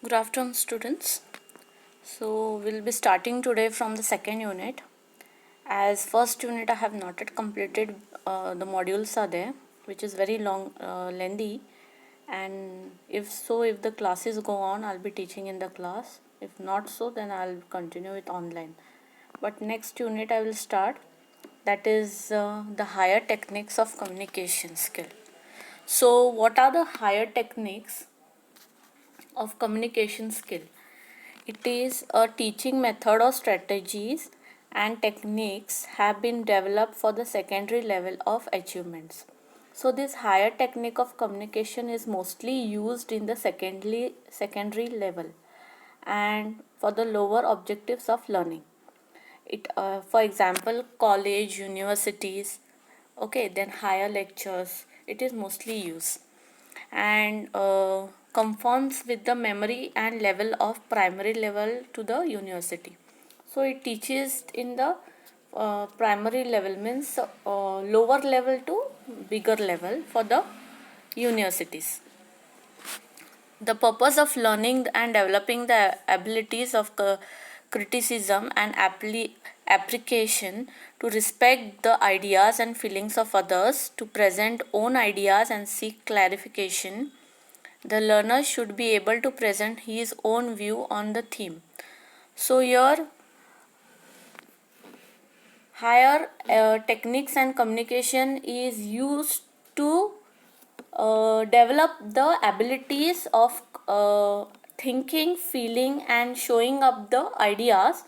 Good afternoon, students. So we'll be starting today from the second unit. As first unit, I have not yet completed. The modules are there, which is very long, lengthy. And if the classes go on, I'll be teaching in the class. If not so, then I'll continue with online. But next unit I will start. That is the higher techniques of communication skill. So, what are the higher techniques of communication skill? It is a teaching method or strategies and techniques have been developed for the secondary level of achievements. So this higher technique of communication is mostly used in the secondary level and for the lower objectives of learning. For example, college, universities, okay, then higher lectures. It is mostly used and conforms with the memory and level of primary level to the university. So it teaches in the primary level, means lower level to bigger level for the universities. The purpose of learning and developing the abilities of criticism and application, to respect the ideas and feelings of others, to present own ideas and seek clarification. The learner should be able to present his own view on the theme. So here higher techniques and communication is used to develop the abilities of thinking, feeling and showing up the ideas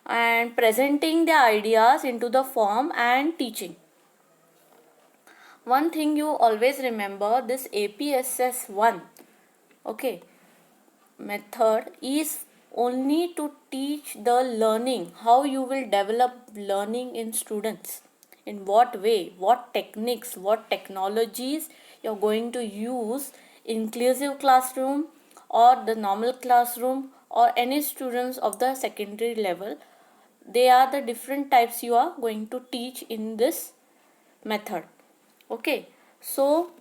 and presenting the ideas into the form and teaching. One thing you always remember, this APSS1 okay method is only to teach the learning, how you will develop learning in students, in what way, what techniques, what technologies you're going to use, inclusive classroom or the normal classroom or any students of the secondary level. They are the different types you are going to teach in this method. Okay, so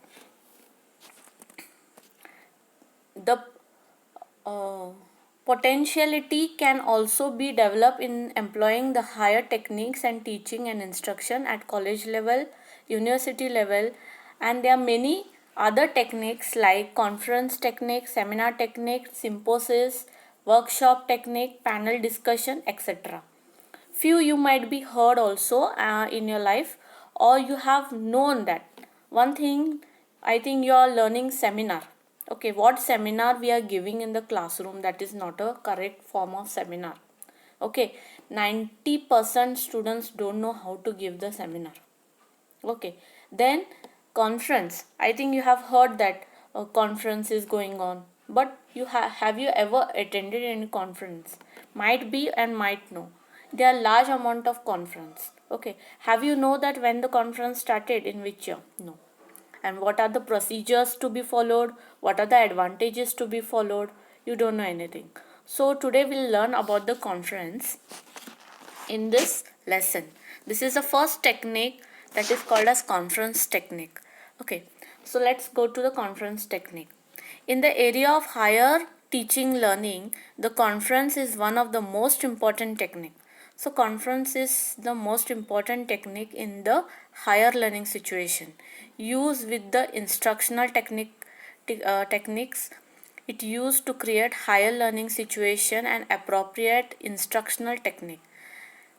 the uh, potentiality can also be developed in employing the higher techniques and teaching and instruction at college level, university level, and there are many other techniques like conference technique, seminar technique, symposiums, workshop technique, panel discussion, etc. Few you might be heard also in your life, or you have known that. One thing, I think you are learning seminar. Okay, what seminar we are giving in the classroom, that is not a correct form of seminar. Okay, 90% students don't know how to give the seminar. Okay, then conference, I think you have heard that a conference is going on, but have you ever attended any conference? Might be and might know. There are large amount of conference. Okay, have you know that when the conference started, in which year? No. And what are the procedures to be followed, what are the advantages to be followed? You don't know anything. So today we'll learn about the conference in this lesson. This is the first technique, that is called as conference technique. Okay, so let's go to the conference technique. In the area of higher teaching learning, the conference is one of the most important technique. So conference is the most important technique in the higher learning situation. Used with the instructional techniques, it used to create higher learning situation and appropriate instructional technique.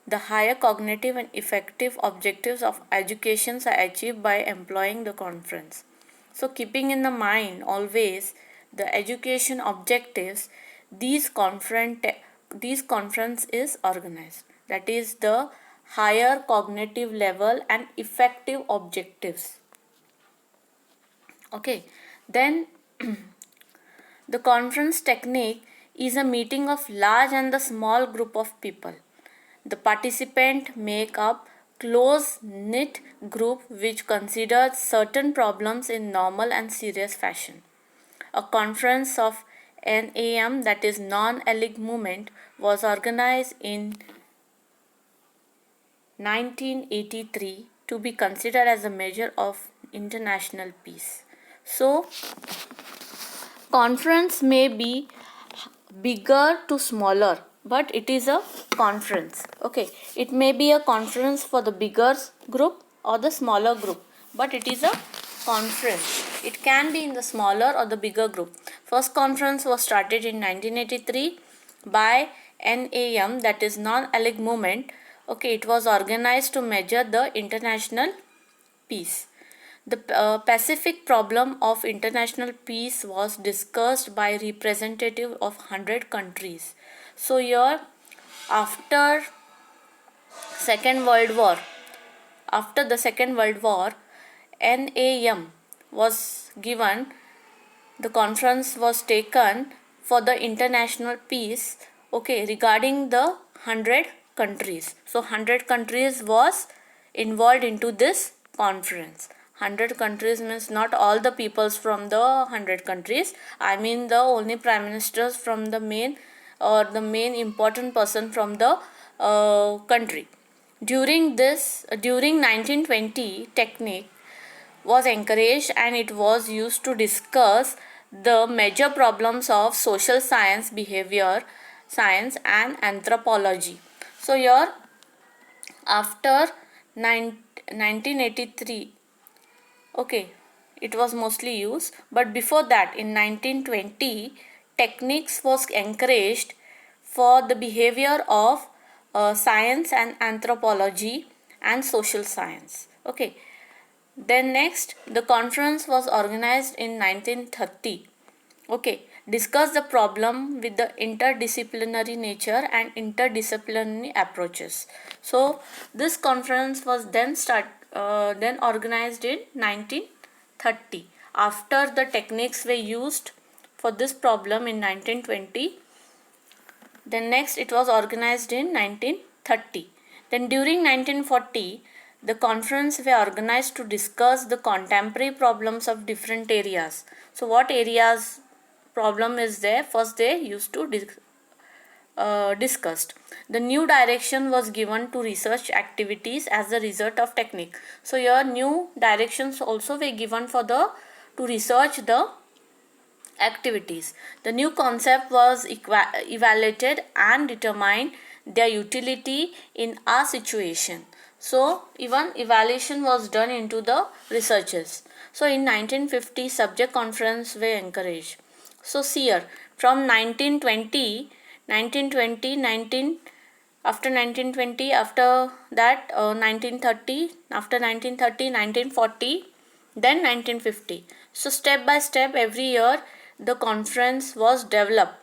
The higher cognitive and effective objectives of education are achieved by employing the conference. So keeping in the mind always the education objectives, these conference is organized. That is the higher cognitive level and effective objectives. Okay, then the conference technique is a meeting of large and the small group of people. The participants make up close knit group which considers certain problems in normal and serious fashion. A conference of NAM, that is Non-Aligned Movement, was organized in 1983 to be considered as a measure of international peace. So conference may be bigger to smaller, but it is a conference. Okay, it may be a conference for the bigger group or the smaller group, but it is a conference. It can be in the smaller or the bigger group. First conference was started in 1983 by NAM, that is Non-Aligned Movement. Okay, it was organized to measure the international peace. The Pacific problem of international peace was discussed by representative of 100 countries. So here, after Second World War, after the Second World War, NAM was given, the conference was taken for the international peace, okay, regarding the 100 countries. So 100 countries was involved into this conference. 100 countries means not all the peoples from the 100 countries. I mean the only prime ministers from the main or the main important person from the country. During 1920, technique was encouraged and it was used to discuss the major problems of social science, behavior science and anthropology. So here, after 1983, okay, it was mostly used, but before that in 1920, techniques was encouraged for the behavior of science and anthropology and social science. Okay, then next, the conference was organized in 1930. Okay, discuss the problem with the interdisciplinary nature and interdisciplinary approaches. So this conference was then organized in 1930. After the techniques were used for this problem in 1920, then next it was organized in 1930. Then during 1940, the conference were organized to discuss the contemporary problems of different areas. So what areas problem is there? First they used to discussed. The new direction was given to research activities as a result of technique. So here new directions also were given for the to research the activities. The new concept was evaluated and determined their utility in our situation. So even evaluation was done into the researches. So in 1950, subject conference were encouraged. So see here, from 1920, after 1920, after that 1930, after 1930, 1940, then 1950. So step by step every year the conference was developed.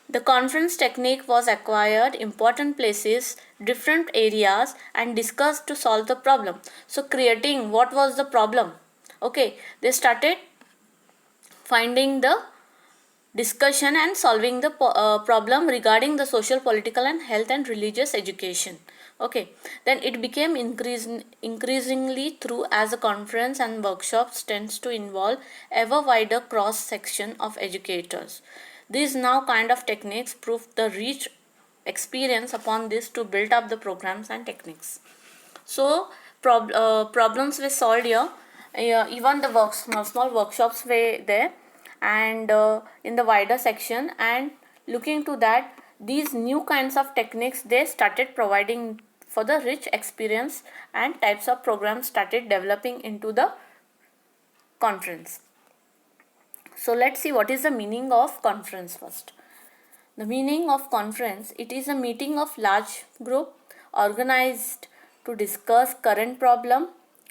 The conference technique was acquired, important places, different areas and discussed to solve the problem. So creating what was the problem? Okay, they started finding the discussion and solving the problem regarding the social, political and health and religious education. Okay, then it became increasingly through as a conference and workshops tends to involve ever wider cross section of educators. These now kind of techniques prove the rich experience upon this to build up the programs and techniques. So problems were solved here. Even the small workshops were there and in the wider section, and looking to that these new kinds of techniques they started providing for the rich experience and types of programs started developing into the conference. So let's see what is the meaning of conference first. The meaning of conference, it is a meeting of large group organized to discuss current problem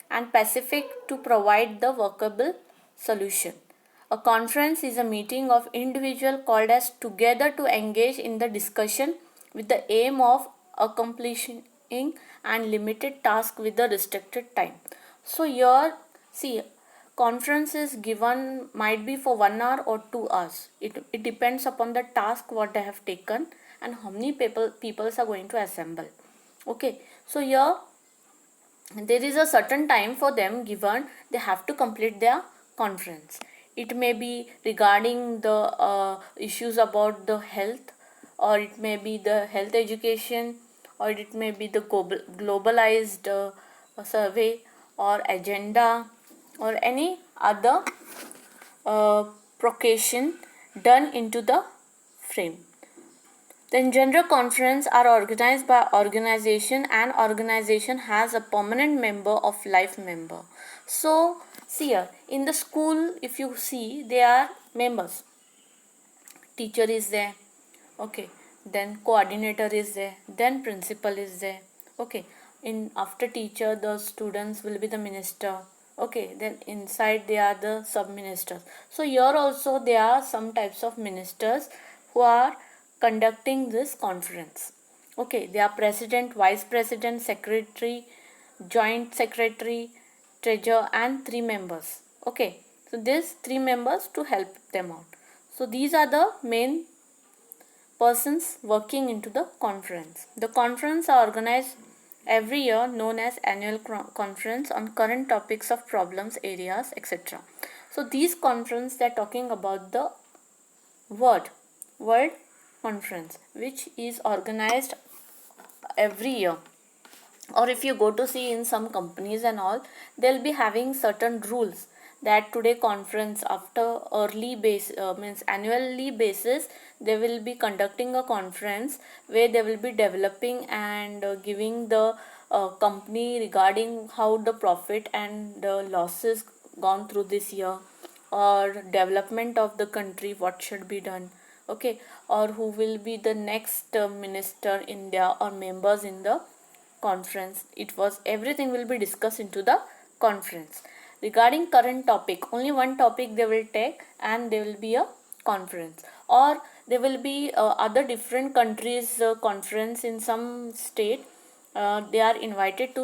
and specific to provide the workable solution. A conference is a meeting of individuals called as together to engage in the discussion with the aim of accomplishing and limited task with the restricted time. So here, see, conference is given might be for 1 hour or 2 hours. It depends upon the task what they have taken and how many peoples are going to assemble. Okay, so here there is a certain time for them given, they have to complete their conference. It may be regarding the issues about the health, or it may be the health education, or it may be the globalized survey or agenda or any other procreation done into the frame. Then general conference are organized by organization, and organization has a permanent member of life member. So see here in the school, if you see, they are members. Teacher is there, okay, then coordinator is there, then principal is there, okay. In after teacher, the students will be the minister, okay, then inside they are the sub ministers. So here also there are some types of ministers who are conducting this conference, okay. They are president, vice president, secretary, joint secretary, treasurer, and three members, okay. So these three members to help them out. So these are the main persons working into the conference. The conference are organized every year, known as annual conference on current topics of problems areas, etc. So these conference, they are talking about the world conference, which is organized every year. Or if you go to see in some companies and all, they'll be having certain rules that today conference after early base means annually basis, they will be conducting a conference where they will be developing and giving the company regarding how the profit and the losses gone through this year, or development of the country, what should be done, okay, or who will be the next minister India or members in the conference. It was everything will be discussed into the conference. Regarding current topic, only one topic they will take, and there will be a conference. Or there will be other different countries conference in some state. They are invited to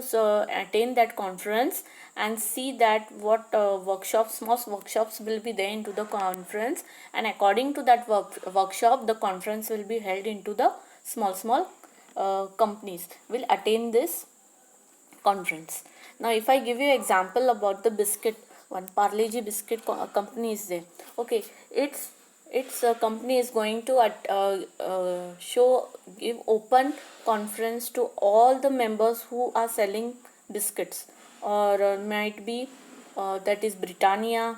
attend that conference and see that what workshops, most workshops will be there into the conference, and according to that workshop, the conference will be held into the small companies will attend this conference. Now if I give you example about the biscuit, one Parle-G biscuit company is there, okay. Its company is going to give open conference to all the members who are selling biscuits, or might be that is Britannia,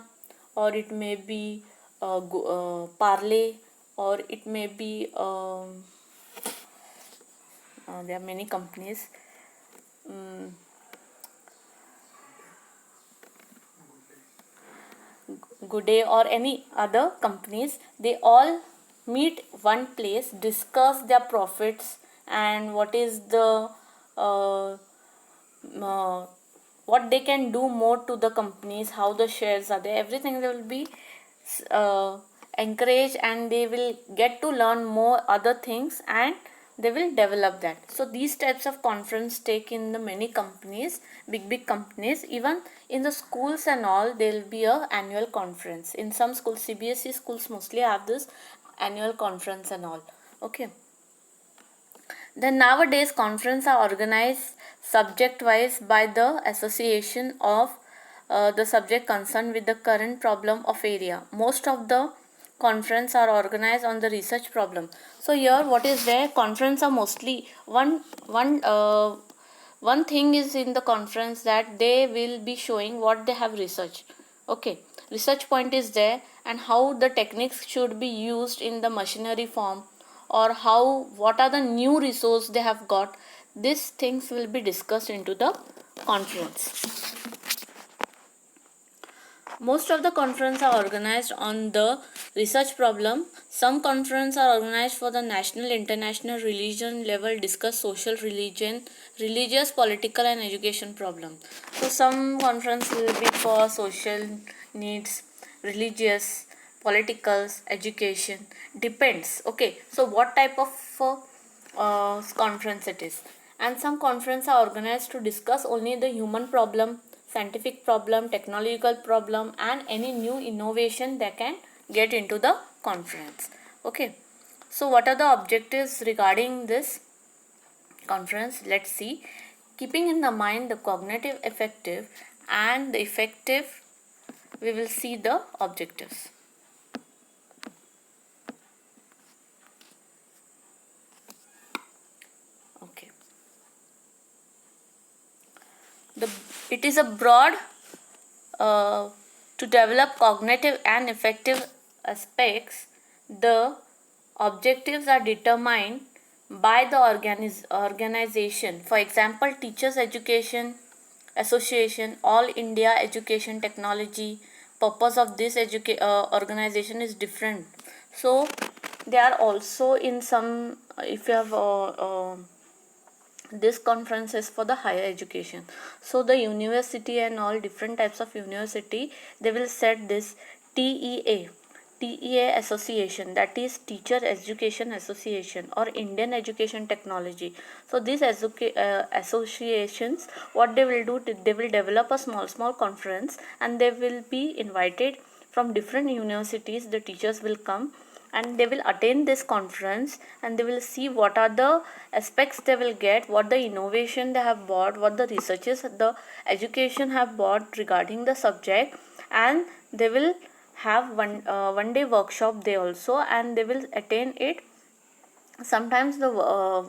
or it may be Parle, or it may be there are many companies, Good Day, or any other companies. They all meet one place, discuss their profits and what is the uh, uh, what they can do more to the companies, how the shares are there, everything they will be uh, encouraged, and they will get to learn more other things, and they will develop that. So these types of conference take in the many companies, big companies. Even in the schools and all, there will be a annual conference. In some schools, CBSE schools mostly have this annual conference and all, okay. Then nowadays conferences are organized subject wise by the association of the subject concerned with the current problem of area. Most of the conference are organized on the research problem. So here what is there, conference are mostly one thing is in the conference, that they will be showing what they have researched, okay. Research point is there, and how the techniques should be used in the machinery form, or how what are the new resource they have got. These things will be discussed into the conference. Most of the conferences are organized on the research problem. Some conferences are organized for the national, international, religion level, discuss social, religious, political and education problem. So some conference will be for social needs, religious, politicals, education, depends, okay. So what type of conference it is. And some conferences are organized to discuss only the human problem, scientific problem, technological problem, and any new innovation that can get into the conference, okay. So what are the objectives regarding this conference? Let's see. Keeping in the mind the cognitive effective and the effective, we will see the objectives. Okay. It is a broad to develop cognitive and effective aspects. The Objectives are determined by the organization. For example, Teachers Education Association, All India Education Technology. Purpose of this organization is different. So they are also in some, if you have this conference is for the higher education. So the university and all different types of university, they will set this TEA association, that is Teacher Education Association or Indian Education Technology. So these associations, what they will do, they will develop a small conference, and they will be invited from different universities. The teachers will come and they will attend this conference, and they will see what are the aspects they will get, what the innovation they have brought, what the researches the education have brought regarding the subject. And they will have one day workshop they also, and they will attend it. Sometimes the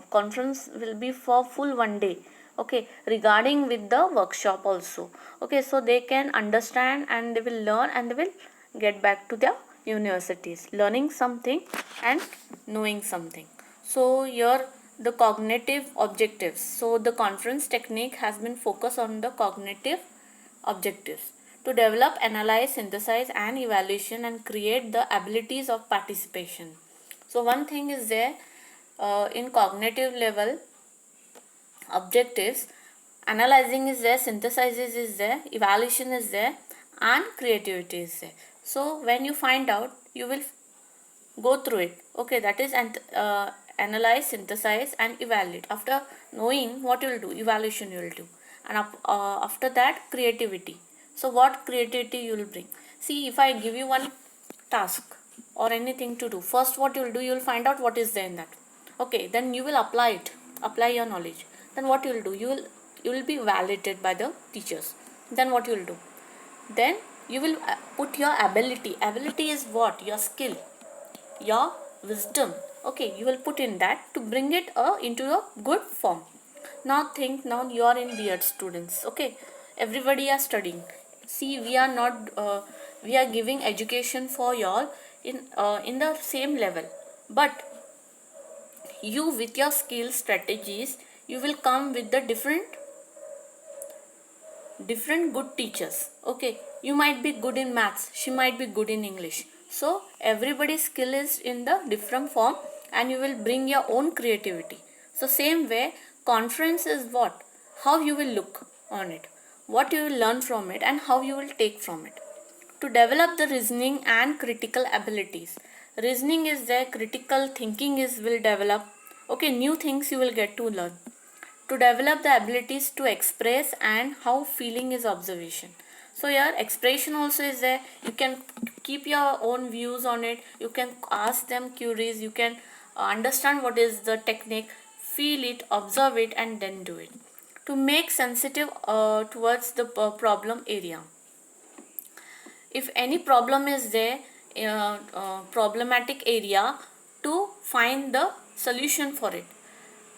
conference will be for full one day, okay, regarding with the workshop also. Okay, so they can understand and they will learn, and they will get back to their universities learning something and knowing something. So here the cognitive objectives. So the conference technique has been focused on the cognitive objectives to develop, analyze, synthesize and evaluation and create the abilities of participation. So one thing is there, in cognitive level objectives, analyzing is there, synthesizes is there, evaluation is there and creativity is there. So when you find out, you will go through it. Okay, that is analyze, synthesize and evaluate. After knowing, what you will do, evaluation you will do, and after that creativity. So what creativity you will bring? See, if I give you one task or anything to do, first what you will do, you will find out what is there in that. Okay, then you will apply it, apply your knowledge. Then what you will do, you will be validated by the teachers. Then what you will do, then you will put your ability. Ability is what? Your skill, your wisdom. Okay, you will put in that to bring it into a good form. Now think, now you are in B.Ed students. Okay, everybody are studying. See, we are not we are giving education for y'all in the same level, but you with your skill strategies, you will come with the different good teachers. Okay, you might be good in maths, she might be good in English. So everybody's skill is in the different form, and you will bring your own creativity. So same way, conference is what? How you will look on it, what you will learn from it and how you will take from it. To develop the reasoning and critical abilities, reasoning is there, critical thinking is will develop. Okay, new things you will get to learn. To develop the abilities to express and how feeling is observation. So your expression also is there, you can keep your own views on it, you can ask them queries, you can understand what is the technique, feel it, observe it and then do it. To make sensitive towards the problem area. If any problem is there, problematic area, to find the solution for it.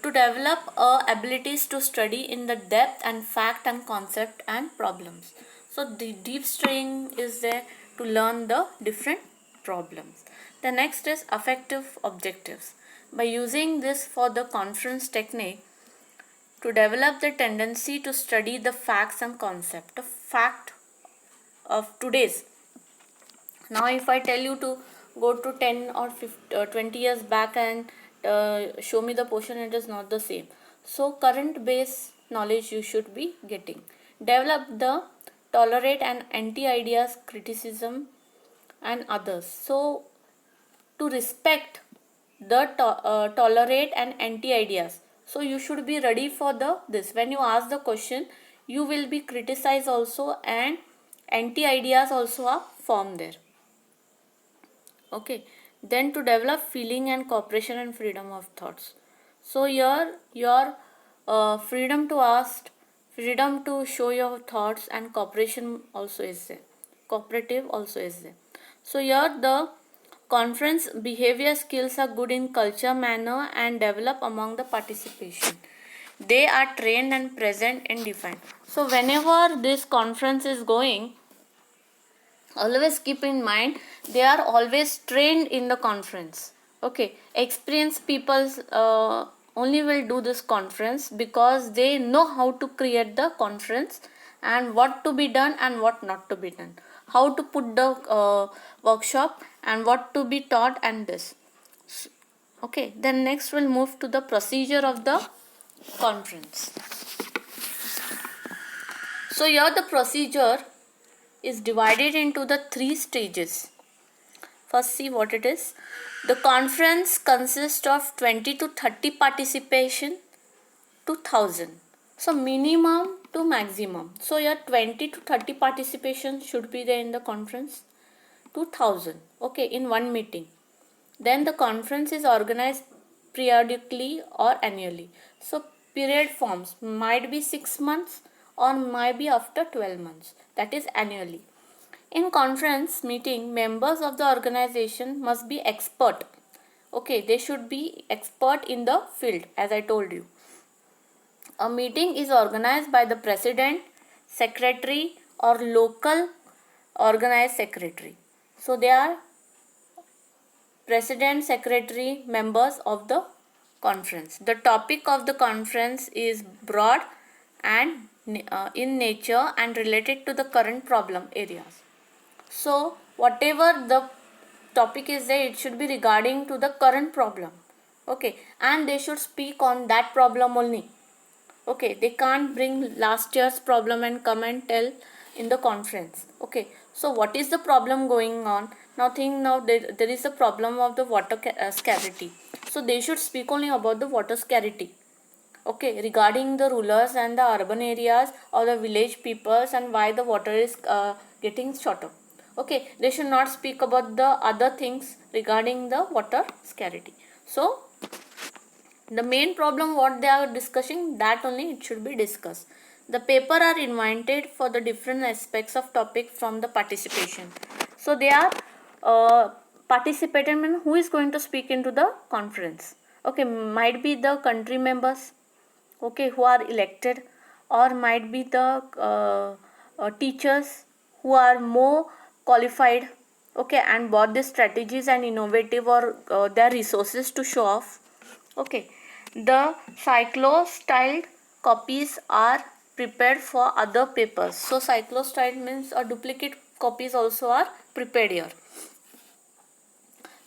To develop abilities to study in the depth and fact and concept and problems. So the deep studying is there to learn the different problems. The next is affective objectives. By using this for the conference technique, to develop the tendency to study the facts and concept, the fact of today's. Now if I tell you to go to 10 or 20 years back and show me the portion, it is not the same. So current base knowledge you should be getting. Develop the tolerate and anti ideas, criticism and others. So to respect the tolerate and anti ideas, so you should be ready for the this. When you ask the question, you will be criticized also, and anti ideas also are formed there. Okay, then to develop feeling and cooperation and freedom of thoughts. So here your freedom to ask, freedom to show your thoughts and cooperation also is there, cooperative also is there. So here the conference behavior skills are good in culture, manner and develop among the participation. They are trained and present and defined. So whenever this conference is going, always keep in mind, they are always trained in the conference. Okay, experienced people only will do this conference because they know how to create the conference and what to be done and what not to be done, how to put the workshop and what to be taught and this. Okay, then next we'll move to the procedure of the conference. So here the procedure is divided into the 3 stages. First, see what it is. The conference consists of 20 to 30 participation to 1000. So minimum to maximum. So your 20 to 30 participation should be there in the conference to 1000. Okay, in one meeting. Then the conference is organized periodically or annually. So period forms might be 6 months or might be after 12 months. That is annually. In conference meeting, members of the organization must be expert. Okay, they should be expert in the field, as I told you. A meeting is organized by the president, secretary, or local organized secretary. So they are president, secretary, members of the conference. The topic of the conference is broad and in nature and related to the current problem areas. So whatever the topic is there, it should be regarding to the current problem. Okay, and they should speak on that problem only. Okay, they can't bring last year's problem and come and tell in the conference. Okay, so what is the problem going on? Now think now there is a problem of the water scarcity. So they should speak only about the water scarcity. Okay, regarding the rulers and the urban areas or the village peoples and why the water is getting shorter. Okay, they should not speak about the other things regarding the water scarcity. So the main problem what they are discussing, that only it should be discussed. The paper are invited for the different aspects of topic from the participation. So they are participating, who is going to speak into the conference. Okay, might be the country members, okay, who are elected, or might be the teachers who are more qualified, okay, and bought the strategies and innovative or their resources to show off. Okay, the cyclo-styled copies are prepared for other papers. So cyclo-styled means a duplicate copies also are prepared here.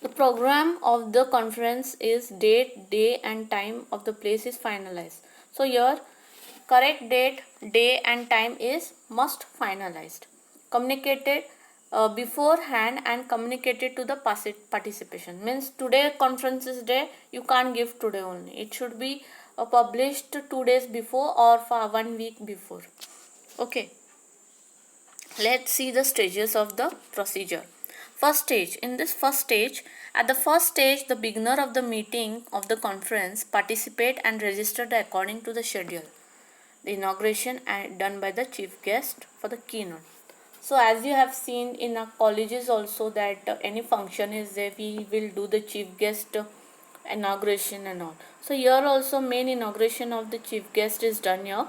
The program of the conference is date, day and time of the place is finalized. So here correct date, day and time is must finalized. Communicated beforehand and communicated to the participation. Means today conference is day, you can't give today only. It should be published 2 days before or for 1 week before. Okay. Let's see the stages of the procedure. First stage. In this first stage, at the first stage, the beginner of the meeting of the conference participate and register according to the schedule. The inauguration done by the chief guest for the keynote. So as you have seen in our colleges also that any function is there, we will do the chief guest inauguration and all. So here also main inauguration of the chief guest is done here,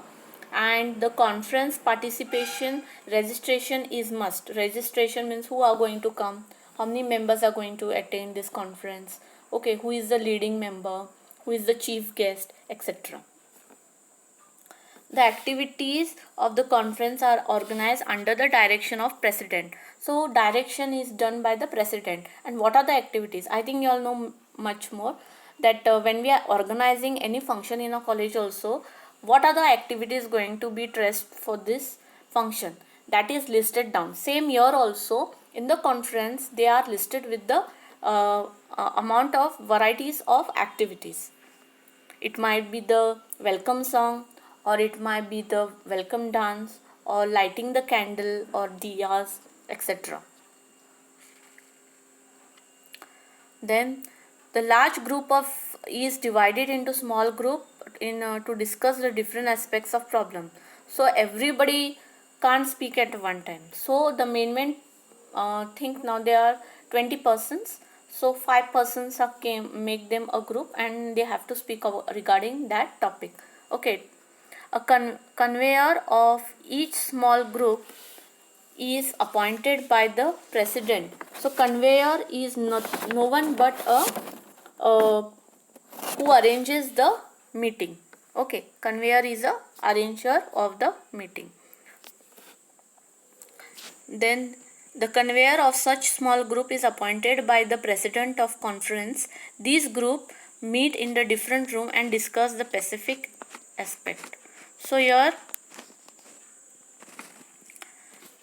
and the conference participation registration is must. Registration means who are going to come, how many members are going to attend this conference, okay, who is the leading member, who is the chief guest, etc. The activities of the conference are organized under the direction of president. So direction is done by the president. And what are the activities? I think you all know much more that when we are organizing any function in a college also, what are the activities going to be traced for this function, that is listed down. Same year also in the conference they are listed with the amount of varieties of activities. It might be the welcome song, or it might be the welcome dance, or lighting the candle or diyas, etc. Then the large group of is divided into small group in to discuss the different aspects of problem. So everybody can't speak at one time. So the main think now there are 20 persons. So 5 persons are make them a group and they have to speak regarding that topic. Okay, a conveyor of each small group is appointed by the president. So conveyor is no one but a uh, who arranges the meeting. Okay, conveyor is a arranger of the meeting. Then the conveyor of such small group is appointed by the president of conference. These group meet in the different room and discuss the specific aspect. So here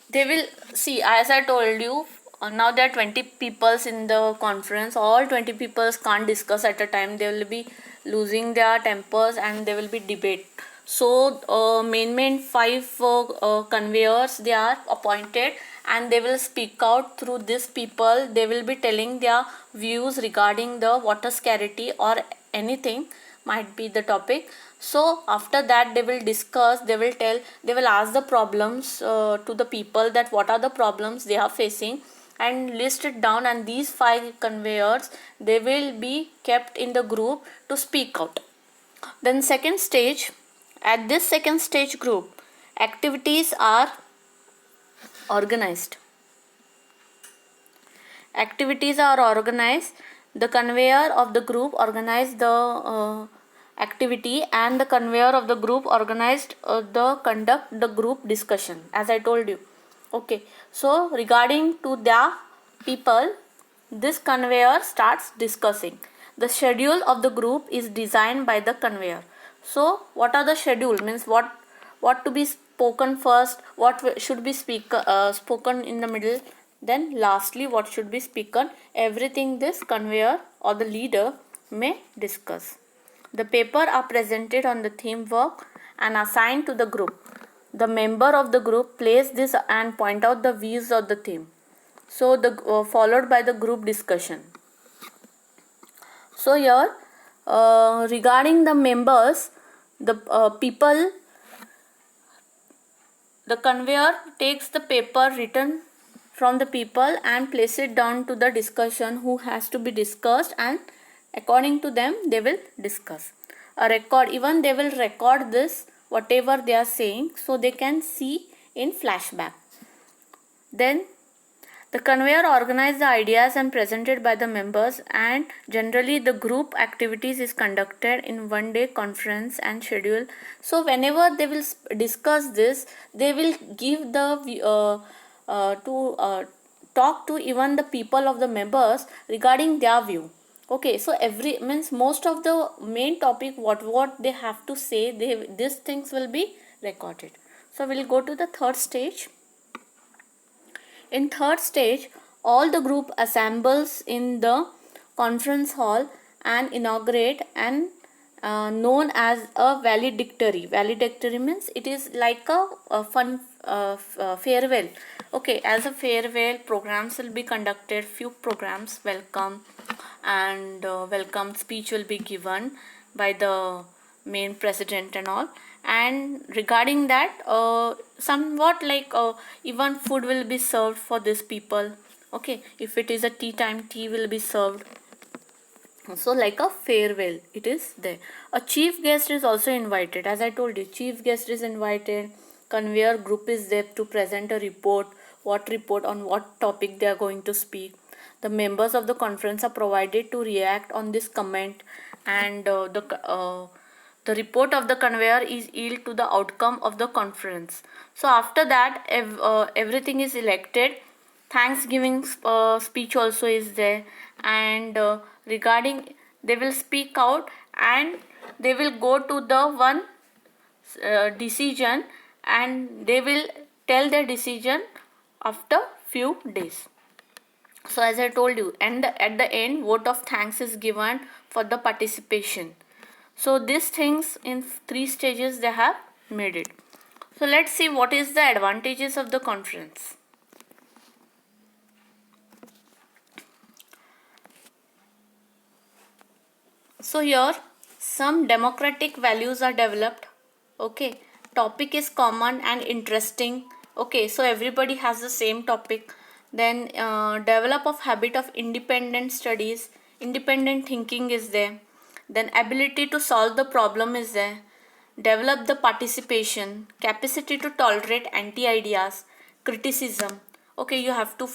they will see, as I told you, now there are 20 peoples in the conference. All 20 peoples can't discuss at a time. They will be losing their tempers and there will be debate. So main five conveyors they are appointed, and they will speak out through these people. They will be telling their views regarding the water scarcity or anything might be the topic. So after that they will discuss, they will tell, they will ask the problems to the people, that what are the problems they are facing, and list it down, and these five conveyors they will be kept in the group to speak out. Then second stage, at this second stage group, activities are organized. Activities are organized. The conveyor of the group organized the activity, and the conveyor of the group organized the conduct the group discussion, as I told you. Okay, so regarding to the people, this conveyor starts discussing. The schedule of the group is designed by the conveyor. So what are the schedule means, what to be spoken first, what should be spoken in the middle, then lastly what should be spoken, everything this conveyor or the leader may discuss. The paper are presented on the theme work and assigned to the group. The member of the group place this and point out the views of the theme. So the followed by the group discussion. So here regarding the members, the people, the conveyor takes the paper written from the people and place it down to the discussion who has to be discussed, and according to them they will discuss. A record, even they will record this whatever they are saying, so they can see in flashback. Then the conveyor organizes the ideas and presented by the members, and generally the group activities is conducted in one day conference and schedule. So whenever they will discuss this, they will give the to talk to even the people of the members regarding their view. Okay, so every means most of the main topic what they have to say, these things will be recorded. So we'll go to the third stage. In third stage, all the group assembles in the conference hall and inaugurate and known as a valedictory. Valedictory means it is like a fun farewell. Okay, as a farewell, programs will be conducted. Few programs, welcome and welcome speech will be given by the main president and all. And regarding that, somewhat like even food will be served for these people. Okay, if it is a tea time, tea will be served. So like a farewell it is there. A chief guest is also invited. As I told you, chief guest is invited. Conveyor group is there to present a report. What report, on what topic they are going to speak. The members of the conference are provided to react on this comment, and the report of the conveyor is yield to the outcome of the conference. So after that, everything is elected. Thanksgiving speech also is there, and regarding they will speak out, and they will go to the one decision, and they will tell their decision after few days. So as I told you, and at the end vote of thanks is given for the participation. So these things in three stages they have made it. So let's see what is the advantages of the conference. So here some democratic values are developed. Okay, topic is common and interesting. Okay, so everybody has the same topic. Then develop of habit of independent studies, independent thinking is there. Then ability to solve the problem is there. Develop the participation, capacity to tolerate anti ideas, criticism, Okay, you have to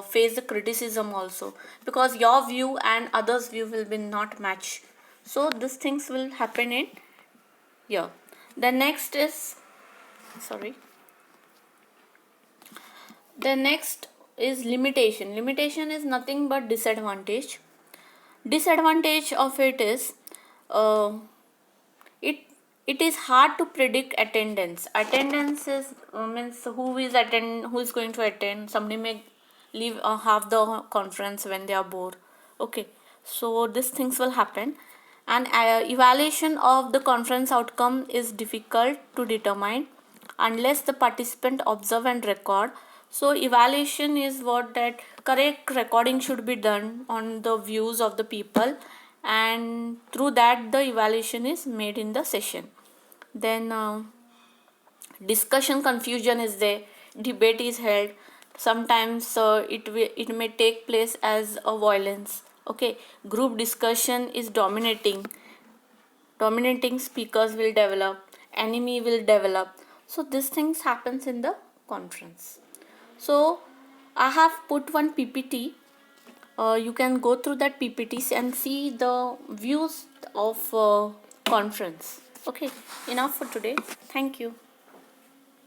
face the criticism also, because your view and others view will be not match. So these things will happen in here. The next is, sorry, the next is limitation. Limitation is nothing but disadvantage. Disadvantage of it is, uh, it it is hard to predict attendance. Attendance is, means who is going to attend. Somebody may leave half the conference when they are bored. Okay, so these things will happen. And evaluation of the conference outcome is difficult to determine unless the participant observe and record. So evaluation is what, that correct recording should be done on the views of the people, and through that the evaluation is made in the session. Then discussion confusion is there, debate is held. Sometimes it may take place as a violence. Okay, group discussion is dominating speakers will develop, enemy will develop. So these things happens in the conference. So I have put one PPT. You can go through that PPTs and see the views of conference. Okay, enough for today. Thank you.